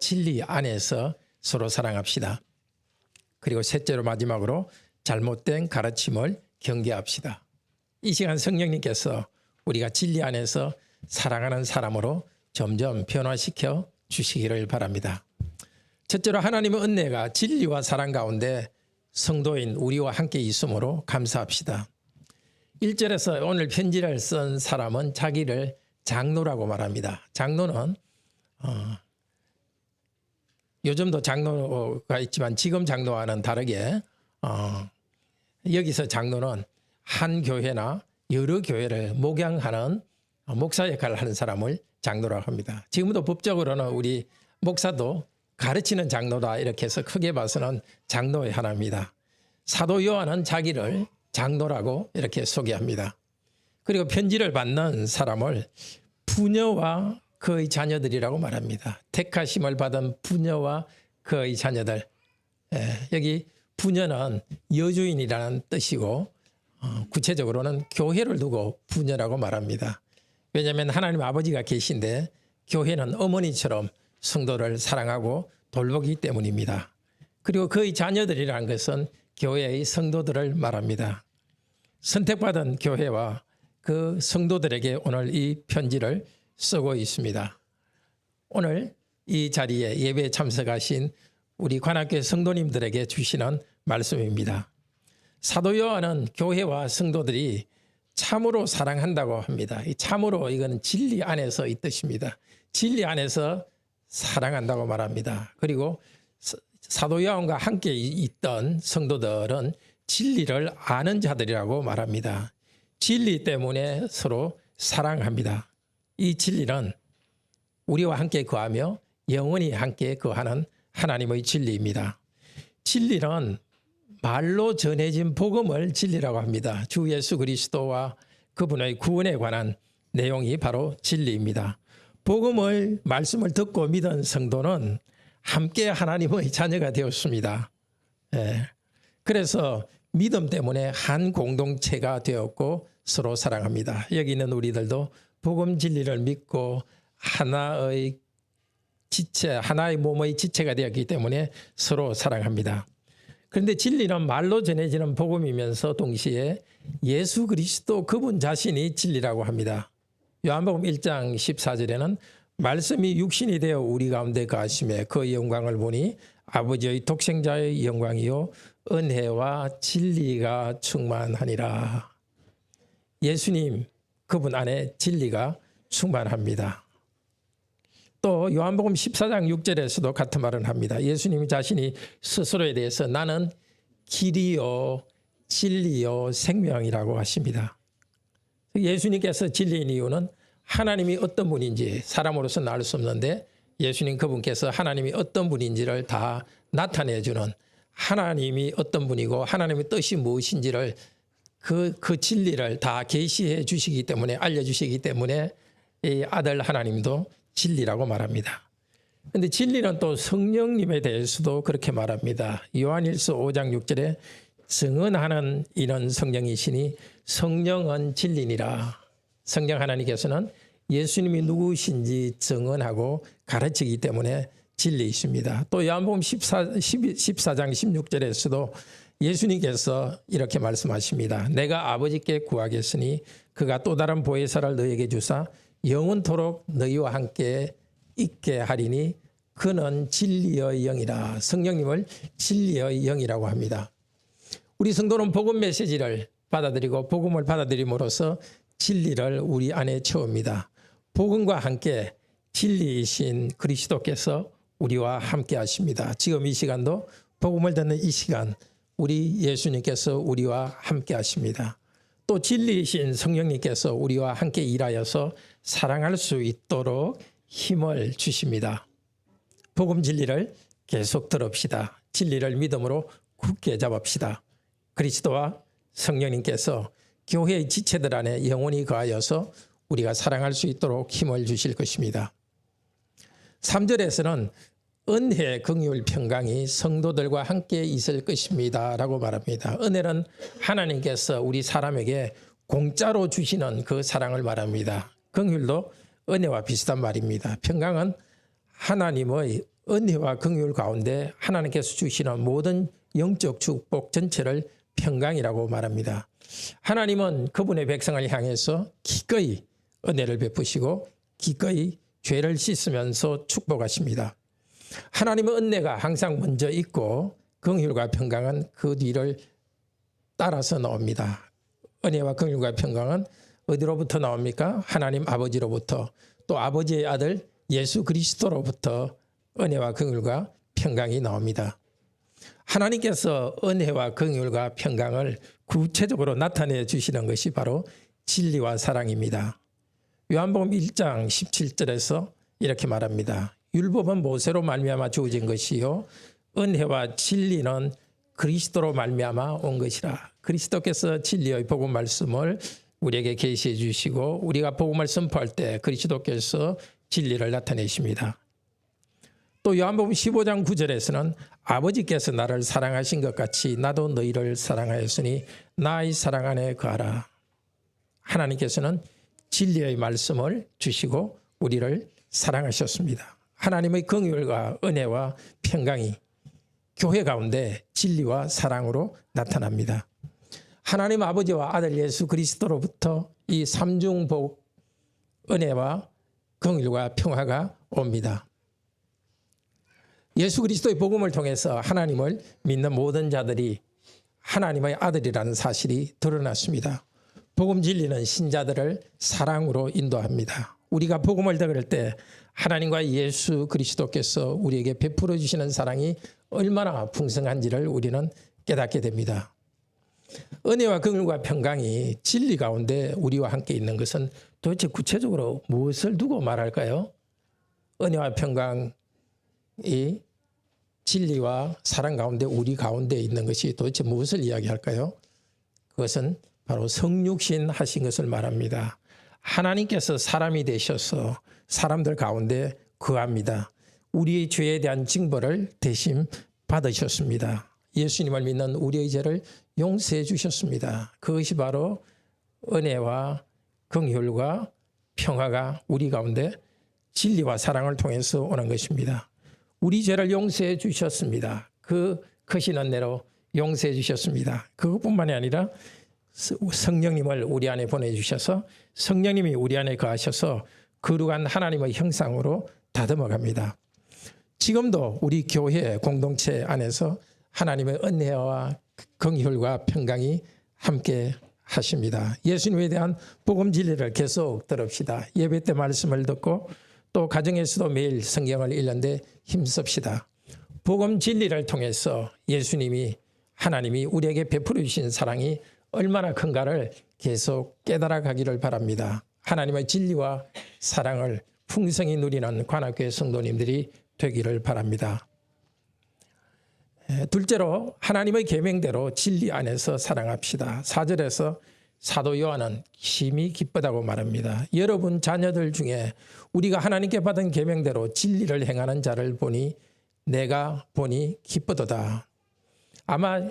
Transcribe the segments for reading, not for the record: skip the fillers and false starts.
진리 안에서 서로 사랑합시다. 그리고 셋째로 마지막으로 잘못된 가르침을 경계합시다. 이 시간 성령님께서 우리가 진리 안에서 사랑하는 사람으로 점점 변화시켜 주시기를 바랍니다. 첫째로 하나님의 은혜가 진리와 사랑 가운데 성도인 우리와 함께 있으므로 감사합시다. 1절에서 오늘 편지를 쓴 사람은 자기를 장로라고 말합니다. 장로는 요즘도 장로가 있지만 지금 장로와는 다르게 여기서 장로는 한 교회나 여러 교회를 목양하는 목사 역할을 하는 사람을 장로라고 합니다. 지금도 법적으로는 우리 목사도 가르치는 장로다 이렇게 해서 크게 봐서는 장로의 하나입니다. 사도 요한은 자기를 장로라고 이렇게 소개합니다. 그리고 편지를 받는 사람을 부녀와 그의 자녀들이라고 말합니다. 택하심을 받은 부녀와 그의 자녀들. 여기 부녀는 여주인이라는 뜻이고 구체적으로는 교회를 두고 부녀라고 말합니다. 왜냐하면 하나님 아버지가 계신데 교회는 어머니처럼 성도를 사랑하고 돌보기 때문입니다. 그리고 그의 자녀들이라는 것은 교회의 성도들을 말합니다. 선택받은 교회와 그 성도들에게 오늘 이 편지를 쓰고 있습니다. 오늘 이 자리에 예배에 참석하신 우리 관악교회 성도님들에게 주시는 말씀입니다. 사도 요한은 교회와 성도들이 참으로 사랑한다고 합니다. 이 참으로 이건 진리 안에서 이 뜻입니다. 진리 안에서 사랑한다고 말합니다. 그리고 사도 요한과 함께 있던 성도들은 진리를 아는 자들이라고 말합니다. 진리 때문에 서로 사랑합니다. 이 진리는 우리와 함께 거하며 영원히 함께 거하는 하나님의 진리입니다. 진리는 말로 전해진 복음을 진리라고 합니다. 주 예수 그리스도와 그분의 구원에 관한 내용이 바로 진리입니다. 복음을 말씀을 듣고 믿은 성도는 함께 하나님의 자녀가 되었습니다. 그래서 믿음 때문에 한 공동체가 되었고 서로 사랑합니다. 여기 있는 우리들도 복음 진리를 믿고 하나의 지체, 하나의 몸의 지체가 되었기 때문에 서로 사랑합니다. 그런데 진리는 말로 전해지는 복음이면서 동시에 예수 그리스도 그분 자신이 진리라고 합니다. 요한복음 1장 14절에는 말씀이 육신이 되어 우리 가운데 거하심에 그 영광을 보니 아버지의 독생자의 영광이요 은혜와 진리가 충만하니라. 예수님 그분 안에 진리가 충만합니다. 또 요한복음 14장 6절에서도 같은 말을 합니다. 예수님 자신이 스스로에 대해서 나는 길이요 진리요 생명이라고 하십니다. 예수님께서 진리인 이유는 하나님이 어떤 분인지 사람으로서는 알 수 없는데 예수님 그분께서 하나님이 어떤 분인지를 다 나타내주는 하나님이 어떤 분이고 하나님의 뜻이 무엇인지를 그 진리를 다 계시해 주시기 때문에 알려주시기 때문에 이 아들 하나님도 진리라고 말합니다. 그런데 진리는 또 성령님에 대해서도 그렇게 말합니다. 요한일서 5장 6절에 증언하는 이는 성령이시니 성령은 진리니라. 성령 하나님께서는 예수님이 누구신지 증언하고 가르치기 때문에 진리이십니다. 또 요한복음 14장 16절에서도 예수님께서 이렇게 말씀하십니다. 내가 아버지께 구하겠으니 그가 또 다른 보혜사를 너에게 주사 영원토록 너희와 함께 있게 하리니 그는 진리의 영이라. 성령님을 진리의 영이라고 합니다. 우리 성도는 복음 메시지를 받아들이고 복음을 받아들임으로써 진리를 우리 안에 채웁니다. 복음과 함께 진리이신 그리스도께서 우리와 함께 하십니다. 지금 이 시간도 복음을 듣는 이 시간 우리 예수님께서 우리와 함께 하십니다. 또 진리이신 성령님께서 우리와 함께 일하여서 사랑할 수 있도록 힘을 주십니다. 복음 진리를 계속 들읍시다. 진리를 믿음으로 굳게 잡읍시다. 그리스도와 성령님께서 교회의 지체들 안에 영원히 거하여서 우리가 사랑할 수 있도록 힘을 주실 것입니다. 3절에서는 은혜, 긍휼, 평강이 성도들과 함께 있을 것입니다 라고 말합니다. 은혜는 하나님께서 우리 사람에게 공짜로 주시는 그 사랑을 말합니다. 긍휼도 은혜와 비슷한 말입니다. 평강은 하나님의 은혜와 긍휼 가운데 하나님께서 주시는 모든 영적 축복 전체를 평강이라고 말합니다. 하나님은 그분의 백성을 향해서 기꺼이 은혜를 베푸시고 기꺼이 죄를 씻으면서 축복하십니다. 하나님의 은혜가 항상 먼저 있고 긍휼과 평강은 그 뒤를 따라서 나옵니다. 은혜와 긍휼과 평강은 어디로부터 나옵니까? 하나님 아버지로부터, 또 아버지의 아들 예수 그리스도로부터 은혜와 긍휼과 평강이 나옵니다. 하나님께서 은혜와 긍휼과 평강을 구체적으로 나타내 주시는 것이 바로 진리와 사랑입니다. 요한복음 1장 17절에서 이렇게 말합니다. 율법은 모세로 말미암아 주어진 것이요 은혜와 진리는 그리스도로 말미암아 온 것이라. 그리스도께서 진리의 복음 말씀을 우리에게 계시해 주시고 우리가 복음을 선포할 때 그리스도께서 진리를 나타내십니다. 또 요한복음 15장 9절에서는 아버지께서 나를 사랑하신 것 같이 나도 너희를 사랑하였으니 나의 사랑 안에 거하라. 하나님께서는 진리의 말씀을 주시고 우리를 사랑하셨습니다. 하나님의 긍휼과 은혜와 평강이 교회 가운데 진리와 사랑으로 나타납니다. 하나님 아버지와 아들 예수 그리스도로부터 이 삼중복 은혜와 긍휼과 평화가 옵니다. 예수 그리스도의 복음을 통해서 하나님을 믿는 모든 자들이 하나님의 아들이라는 사실이 드러났습니다. 복음 진리는 신자들을 사랑으로 인도합니다. 우리가 복음을 들을 때 하나님과 예수 그리스도께서 우리에게 베풀어 주시는 사랑이 얼마나 풍성한지를 우리는 깨닫게 됩니다. 은혜와 긍휼과 평강이 진리 가운데 우리와 함께 있는 것은 도대체 구체적으로 무엇을 두고 말할까요? 은혜와 평강이 진리와 사랑 가운데 우리 가운데 있는 것이 도대체 무엇을 이야기할까요? 그것은 바로 성육신 하신 것을 말합니다. 하나님께서 사람이 되셔서 사람들 가운데 거합니다. 우리의 죄에 대한 징벌을 대신 받으셨습니다. 예수님을 믿는 우리의 죄를 용서해 주셨습니다. 그것이 바로 은혜와 긍휼과 평화가 우리 가운데 진리와 사랑을 통해서 오는 것입니다. 우리 죄를 용서해 주셨습니다. 그 크신 은혜로 용서해 주셨습니다. 그것뿐만이 아니라 성령님을 우리 안에 보내주셔서 성령님이 우리 안에 거하셔서 거룩한 하나님의 형상으로 다듬어갑니다. 지금도 우리 교회 공동체 안에서 하나님의 은혜와 긍휼과 평강이 함께 하십니다. 예수님에 대한 복음 진리를 계속 들읍시다. 예배 때 말씀을 듣고 또 가정에서도 매일 성경을 읽는데 힘씁시다. 복음 진리를 통해서 예수님이 하나님이 우리에게 베풀어 주신 사랑이 얼마나 큰가를 계속 깨달아 가기를 바랍니다. 하나님의 진리와 사랑을 풍성히 누리는 관악교회 성도님들이 되기를 바랍니다. 둘째로 하나님의 계명대로 진리 안에서 사랑합시다. 4절에서 사도 요한은 심히 기쁘다고 말합니다. 여러분 자녀들 중에 우리가 하나님께 받은 계명대로 진리를 행하는 자를 보니 내가 보니 기쁘도다. 아마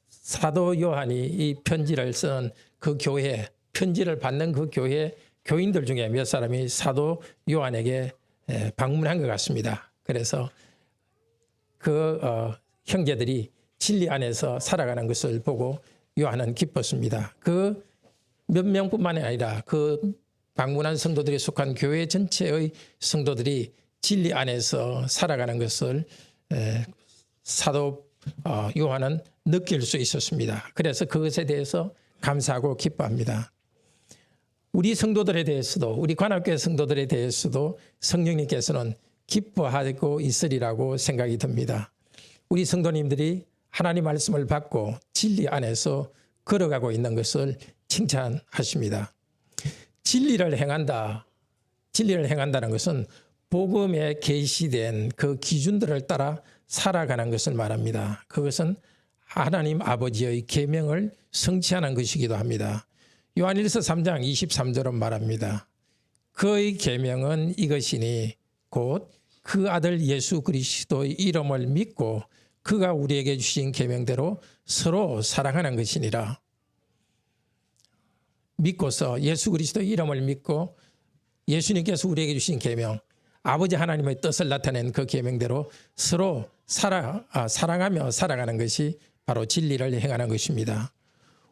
사도 요한이 이 편지를 쓰는 그 교회, 편지를 받는 그 교회 교인들 중에 몇 사람이 사도 요한에게 방문한 것 같습니다. 그래서 그 형제들이 진리 안에서 살아가는 것을 보고 요한은 기뻤습니다. 그 몇 명뿐만이 아니라 그 방문한 성도들이 속한 교회 전체의 성도들이 진리 안에서 살아가는 것을 사도 요한은 느낄 수 있었습니다. 그래서 그것에 대해서 감사하고 기뻐합니다. 우리 성도들에 대해서도 우리 관악교회 성도들에 대해서도 성령님께서는 기뻐하고 있으리라고 생각이 듭니다. 우리 성도님들이 하나님 말씀을 받고 진리 안에서 걸어가고 있는 것을 칭찬하십니다. 진리를 행한다는 것은 복음에 계시된 그 기준들을 따라 살아가는 것을 말합니다. 그것은 하나님 아버지의 계명을 성취하는 것이기도 합니다. 요한일서 3장 23절은 말합니다. 그의 계명은 이것이니 곧 그 아들 예수 그리스도의 이름을 믿고 그가 우리에게 주신 계명대로 서로 사랑하는 것이니라. 믿고서 예수 그리스도의 이름을 믿고 예수님께서 우리에게 주신 계명, 아버지 하나님의 뜻을 나타낸 그 계명대로 서로 사랑하며 살아가는 것이 바로 진리를 행하는 것입니다.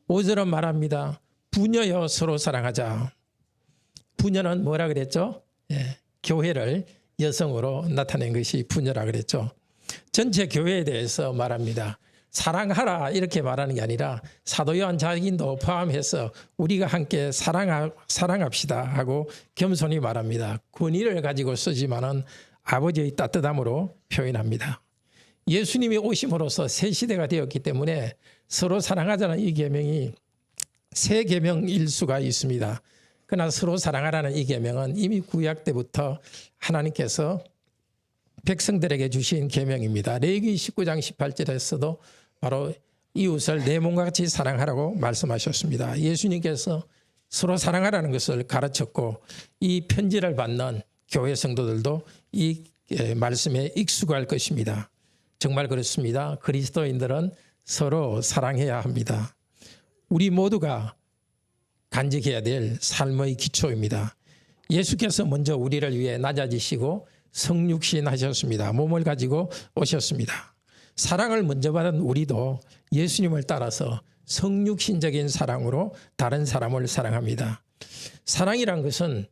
5절은 말합니다. 부녀여 서로 사랑하자. 부녀는 뭐라 그랬죠? 교회를 여성으로 나타낸 것이 부녀라 그랬죠. 전체 교회에 대해서 말합니다. 사랑하라 이렇게 말하는 게 아니라 사도 요한 자기도 포함해서 우리가 함께 사랑합시다 하고 겸손히 말합니다. 권위를 가지고 쓰지만은 아버지의 따뜻함으로 표현합니다. 예수님이 오심으로써 새 시대가 되었기 때문에 서로 사랑하자는 이 계명이 새 계명일 수가 있습니다. 그러나 서로 사랑하라는 이 계명은 이미 구약 때부터 하나님께서 백성들에게 주신 계명입니다. 레위기 19장 18절에서도 바로 이웃을 내 몸과 같이 사랑하라고 말씀하셨습니다. 예수님께서 서로 사랑하라는 것을 가르쳤고 이 편지를 받는 교회 성도들도 이 말씀에 익숙할 것입니다. 정말 그렇습니다. 그리스도인들은 서로 사랑해야 합니다. 우리 모두가 간직해야 될 삶의 기초입니다. 예수께서 먼저 우리를 위해 낮아지시고 성육신 하셨습니다. 몸을 가지고 오셨습니다. 사랑을 먼저 받은 우리도 예수님을 따라서 성육신적인 사랑으로 다른 사람을 사랑합니다. 사랑이란 것은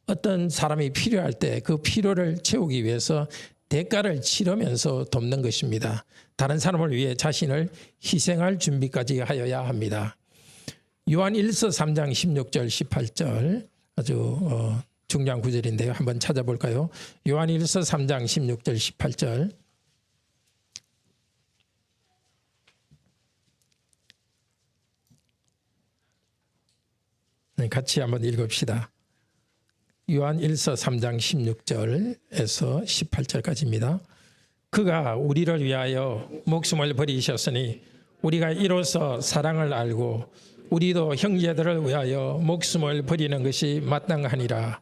어떤 사람이 필요할 때 그 필요를 채우기 위해서 대가를 치르면서 돕는 것입니다. 다른 사람을 위해 자신을 희생할 준비까지 하여야 합니다. 요한 1서 3장 16절 18절 아주 중요한 구절인데요. 한번 찾아볼까요? 요한 1서 3장 16절 18절 같이 한번 읽읍시다. 요한 1서 3장 16절에서 18절까지입니다. 그가 우리를 위하여 목숨을 버리셨으니 우리가 이로써 사랑을 알고 우리도 형제들을 위하여 목숨을 버리는 것이 마땅하니라.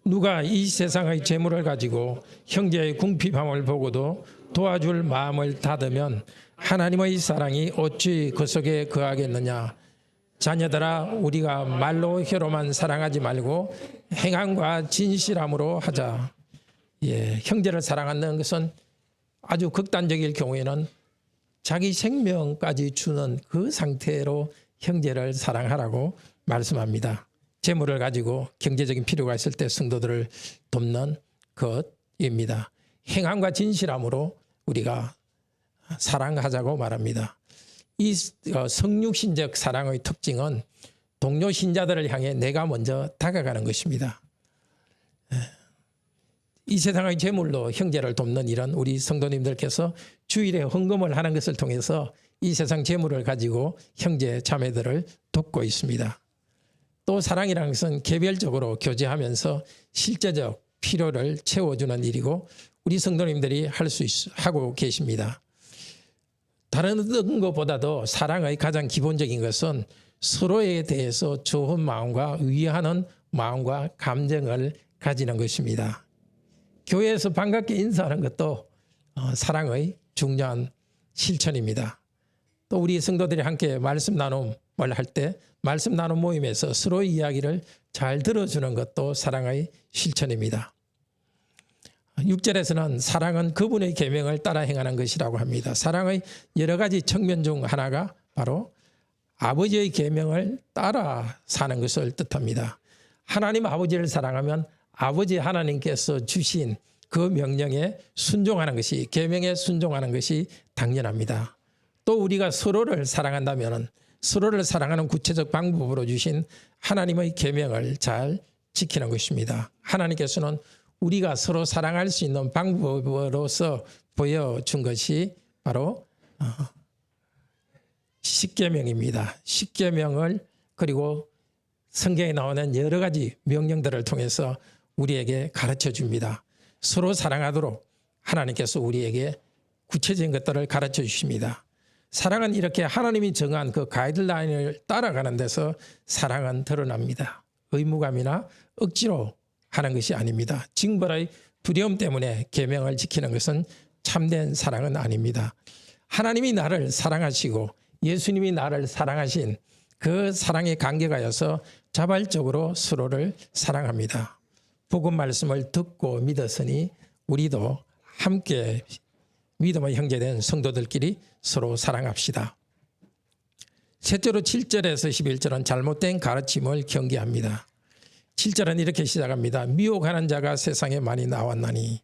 누가 이 세상의 재물을 가지고 형제의 궁핍함을 보고도 도와줄 마음을 닫으면 하나님의 사랑이 어찌 그 속에 거하겠느냐. 자녀들아 우리가 말로 혀로만 사랑하지 말고 행함과 진실함으로 하자. 형제를 사랑하는 것은 아주 극단적일 경우에는 자기 생명까지 주는 그 상태로 형제를 사랑하라고 말씀합니다. 재물을 가지고 경제적인 필요가 있을 때 성도들을 돕는 것입니다. 행함과 진실함으로 우리가 사랑하자고 말합니다. 이 성육신적 사랑의 특징은 동료 신자들을 향해 내가 먼저 다가가는 것입니다. 이 세상의 재물로 형제를 돕는 일은 우리 성도님들께서 주일에 헌금을 하는 것을 통해서 이 세상 재물을 가지고 형제 자매들을 돕고 있습니다. 또 사랑이라는 것은 개별적으로 교제하면서 실제적 필요를 채워주는 일이고 우리 성도님들이 하고 계십니다. 다른 것보다도 사랑의 가장 기본적인 것은 서로에 대해서 좋은 마음과 위하는 마음과 감정을 가지는 것입니다. 교회에서 반갑게 인사하는 것도 사랑의 중요한 실천입니다. 또 우리 성도들이 함께 말씀 나눔을 할 때 말씀 나눔 모임에서 서로의 이야기를 잘 들어주는 것도 사랑의 실천입니다. 6절에서는 사랑은 그분의 계명을 따라 행하는 것이라고 합니다. 사랑의 여러 가지 측면 중 하나가 바로 아버지의 계명을 따라 사는 것을 뜻합니다. 하나님 아버지를 사랑하면 아버지 하나님께서 주신 그 명령에 순종하는 것이, 계명에 순종하는 것이 당연합니다. 또 우리가 서로를 사랑한다면 서로를 사랑하는 구체적 방법으로 주신 하나님의 계명을 잘 지키는 것입니다. 하나님께서는 우리가 서로 사랑할 수 있는 방법으로서 보여준 것이 바로 십계명입니다. 십계명을 그리고 성경에 나오는 여러 가지 명령들을 통해서 우리에게 가르쳐 줍니다. 서로 사랑하도록 하나님께서 우리에게 구체적인 것들을 가르쳐 주십니다. 사랑은 이렇게 하나님이 정한 그 가이드라인을 따라가는 데서 사랑은 드러납니다. 의무감이나 억지로 하는 것이 아닙니다. 징벌의 두려움 때문에 계명을 지키는 것은 참된 사랑은 아닙니다. 하나님이 나를 사랑하시고 예수님이 나를 사랑하신 그 사랑의 관계가여서 자발적으로 서로를 사랑합니다. 복음 말씀을 듣고 믿었으니 우리도 함께 믿음의 형제된 성도들끼리 서로 사랑합시다. 셋째로 7절에서 11절은 잘못된 가르침을 경계합니다. 7절은 이렇게 시작합니다. 미혹하는 자가 세상에 많이 나왔나니.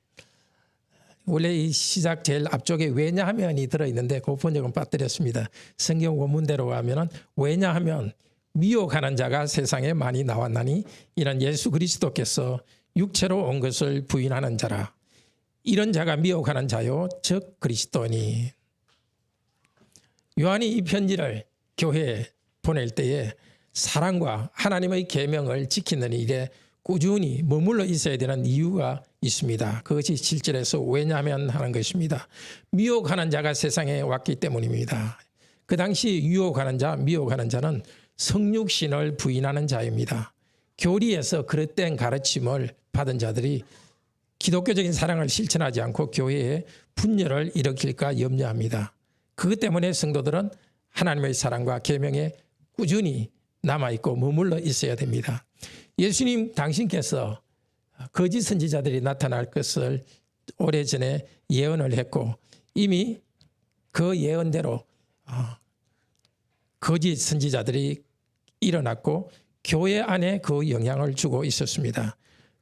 원래 이 시작 제일 앞쪽에 왜냐하면이 들어있는데 그 번역은 빠뜨렸습니다. 성경 원문대로 가면은 왜냐하면 미혹하는 자가 세상에 많이 나왔나니 이는 예수 그리스도께서 육체로 온 것을 부인하는 자라. 이런 자가 미혹하는 자요 즉 그리스도니. 요한이 이 편지를 교회에 보낼 때에 사랑과 하나님의 계명을 지키는 일에 꾸준히 머물러 있어야 되는 이유가 있습니다. 그것이 7절에서 왜냐하면 하는 것입니다. 미혹하는 자가 세상에 왔기 때문입니다. 그 당시 유혹하는 자, 미혹하는 자는 성육신을 부인하는 자입니다. 교리에서 그릇된 가르침을 받은 자들이 기독교적인 사랑을 실천하지 않고 교회에 분열을 일으킬까 염려합니다. 그것 때문에 성도들은 하나님의 사랑과 계명에 꾸준히 남아있고 머물러 있어야 됩니다. 예수님 당신께서 거짓 선지자들이 나타날 것을 오래전에 예언을 했고 이미 그 예언대로 거짓 선지자들이 일어났고 교회 안에 그 영향을 주고 있었습니다.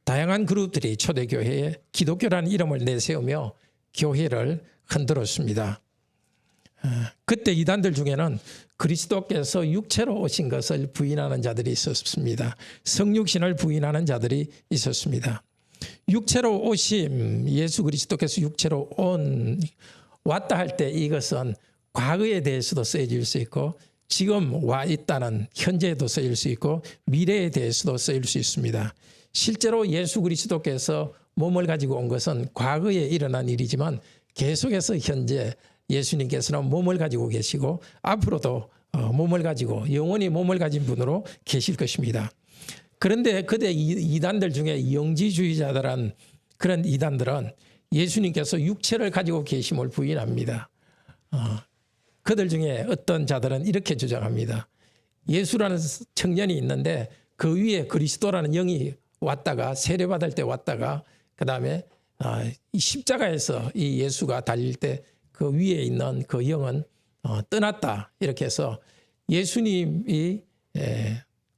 다양한 그룹들이 초대교회에 기독교라는 이름을 내세우며 교회를 흔들었습니다. 그때 이단들 중에는 그리스도께서 육체로 오신 것을 부인하는 자들이 있었습니다. 성육신을 부인하는 자들이 있었습니다. 육체로 오심, 예수 그리스도께서 육체로 왔다 할 때 이것은 과거에 대해서도 쓰여질 수 있고 지금 와 있다는 현재에도 쓰일 수 있고 미래에 대해서도 쓰일 수 있습니다. 실제로 예수 그리스도께서 몸을 가지고 온 것은 과거에 일어난 일이지만 계속해서 현재 예수님께서는 몸을 가지고 계시고 앞으로도 몸을 가지고 영원히 몸을 가진 분으로 계실 것입니다. 그런데 그때 이단들 중에 영지주의자들은 그런 이단들은 예수님께서 육체를 가지고 계심을 부인합니다. 그들 중에 어떤 자들은 이렇게 주장합니다. 예수라는 청년이 있는데 그 위에 그리스도라는 영이 왔다가 세례받을 때 왔다가 그 다음에 이 십자가에서 이 예수가 달릴 때 그 위에 있는 그 영은 떠났다. 이렇게 해서 예수님이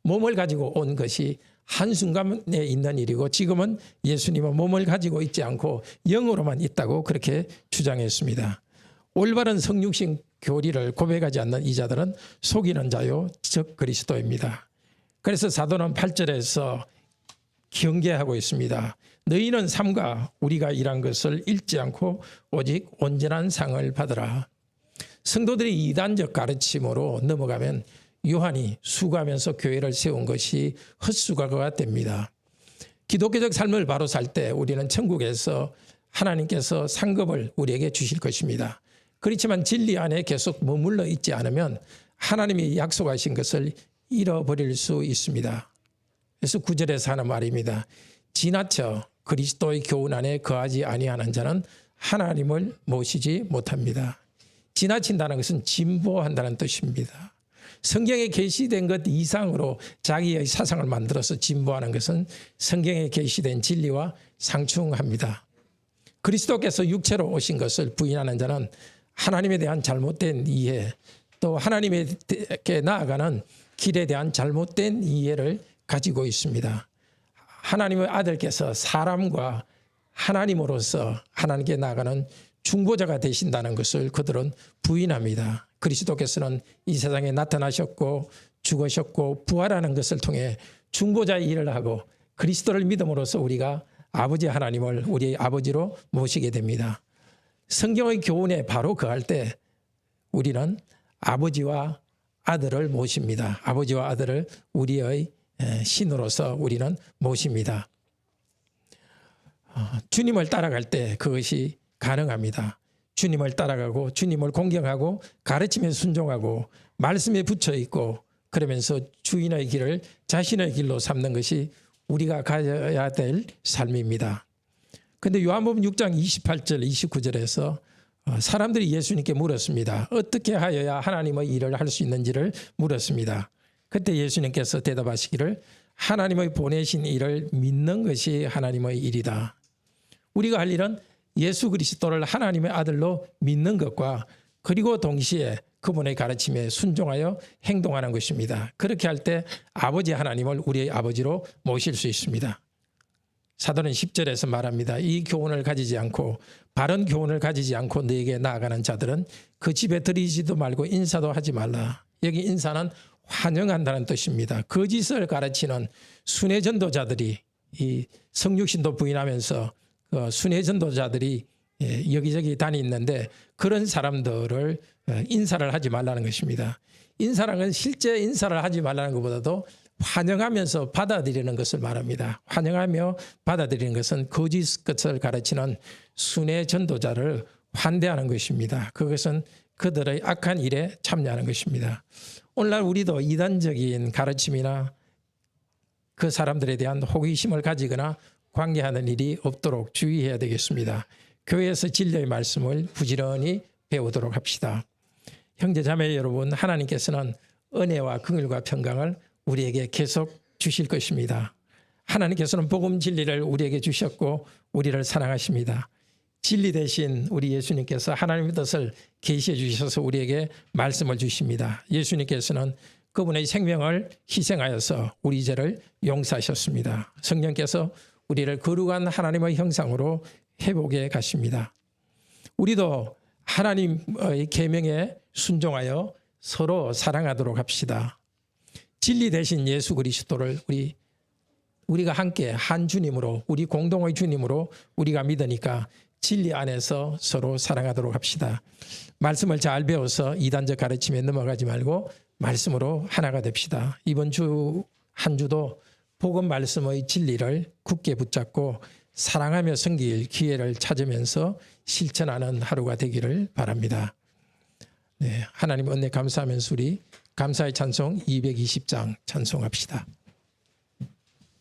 몸을 가지고 온 것이 한순간에 있는 일이고 지금은 예수님은 몸을 가지고 있지 않고 영으로만 있다고 그렇게 주장했습니다. 올바른 성육신 교리를 고백하지 않는 이 자들은 속이는 자요 즉 그리스도입니다. 그래서 사도는 8절에서 경계하고 있습니다. 너희는 삼가 우리가 일한 것을 잃지 않고 오직 온전한 상을 받으라. 성도들이 이단적 가르침으로 넘어가면 요한이 수고하면서 교회를 세운 것이 헛수고가 됩니다. 기독교적 삶을 바로 살 때 우리는 천국에서 하나님께서 상급을 우리에게 주실 것입니다. 그렇지만 진리 안에 계속 머물러 있지 않으면 하나님이 약속하신 것을 잃어버릴 수 있습니다. 그래서 9절에서 하는 말입니다. 지나쳐 그리스도의 교훈 안에 거하지 아니하는 자는 하나님을 모시지 못합니다. 지나친다는 것은 진보한다는 뜻입니다. 성경에 계시된 것 이상으로 자기의 사상을 만들어서 진보하는 것은 성경에 계시된 진리와 상충합니다. 그리스도께서 육체로 오신 것을 부인하는 자는 하나님에 대한 잘못된 이해 또 하나님에게 나아가는 길에 대한 잘못된 이해를 가지고 있습니다. 하나님의 아들께서 사람과 하나님으로서 하나님께 나아가는 중보자가 되신다는 것을 그들은 부인합니다. 그리스도께서는 이 세상에 나타나셨고 죽으셨고 부활하는 것을 통해 중보자의 일을 하고 그리스도를 믿음으로써 우리가 아버지 하나님을 우리의 아버지로 모시게 됩니다. 성경의 교훈에 바로 거할 때 우리는 아버지와 아들을 모십니다. 아버지와 아들을 우리의 신으로서 우리는 모십니다. 주님을 따라갈 때 그것이 가능합니다. 주님을 따라가고 주님을 공경하고 가르침에 순종하고 말씀에 붙여 있고 그러면서 주인의 길을 자신의 길로 삼는 것이 우리가 가져야 될 삶입니다. 그런데 요한복음 6장 28절 29절에서 사람들이 예수님께 물었습니다. 어떻게 하여야 하나님의 일을 할 수 있는지를 물었습니다. 그때 예수님께서 대답하시기를 하나님의 보내신 일을 믿는 것이 하나님의 일이다. 우리가 할 일은 예수 그리스도를 하나님의 아들로 믿는 것과 그리고 동시에 그분의 가르침에 순종하여 행동하는 것입니다. 그렇게 할 때 아버지 하나님을 우리의 아버지로 모실 수 있습니다. 사도는 10절에서 말합니다. 이 교훈을 가지지 않고 바른 교훈을 가지지 않고 너에게 나아가는 자들은 그 집에 들이지도 말고 인사도 하지 말라. 여기 인사는 환영한다는 뜻입니다. 거짓을 가르치는 순회 전도자들이 이 성육신도 부인하면서 순회 전도자들이 여기저기 다니는데 그런 사람들을 인사를 하지 말라는 것입니다. 인사라는 실제 인사를 하지 말라는 것보다도 환영하면서 받아들이는 것을 말합니다. 환영하며 받아들이는 것은 거짓 것을 가르치는 순회 전도자를 환대하는 것입니다. 그것은 그들의 악한 일에 참여하는 것입니다. 오늘날 우리도 이단적인 가르침이나 그 사람들에 대한 호기심을 가지거나 관계하는 일이 없도록 주의해야 되겠습니다. 교회에서 진리의 말씀을 부지런히 배우도록 합시다. 형제 자매 여러분, 하나님께서는 은혜와 긍휼과 평강을 우리에게 계속 주실 것입니다. 하나님께서는 복음 진리를 우리에게 주셨고 우리를 사랑하십니다. 진리 대신 우리 예수님께서 하나님의 뜻을 계시해 주셔서 우리에게 말씀을 주십니다. 예수님께서는 그분의 생명을 희생하여서 우리 죄를 용서하셨습니다. 성령께서 우리를 거룩한 하나님의 형상으로 회복해 가십니다. 우리도 하나님의 계명에 순종하여 서로 사랑하도록 합시다. 진리 대신 예수 그리스도를 우리가 함께 한 주님으로, 우리 공동의 주님으로 우리가 믿으니까 진리 안에서 서로 사랑하도록 합시다. 말씀을 잘 배워서 이단적 가르침에 넘어가지 말고 말씀으로 하나가 됩시다. 이번 주 한 주도 복음 말씀의 진리를 굳게 붙잡고 사랑하며 섬길 기회를 찾으면서 실천하는 하루가 되기를 바랍니다. 네, 하나님 은혜 감사하면서 우리 감사의 찬송 220장 찬송합시다.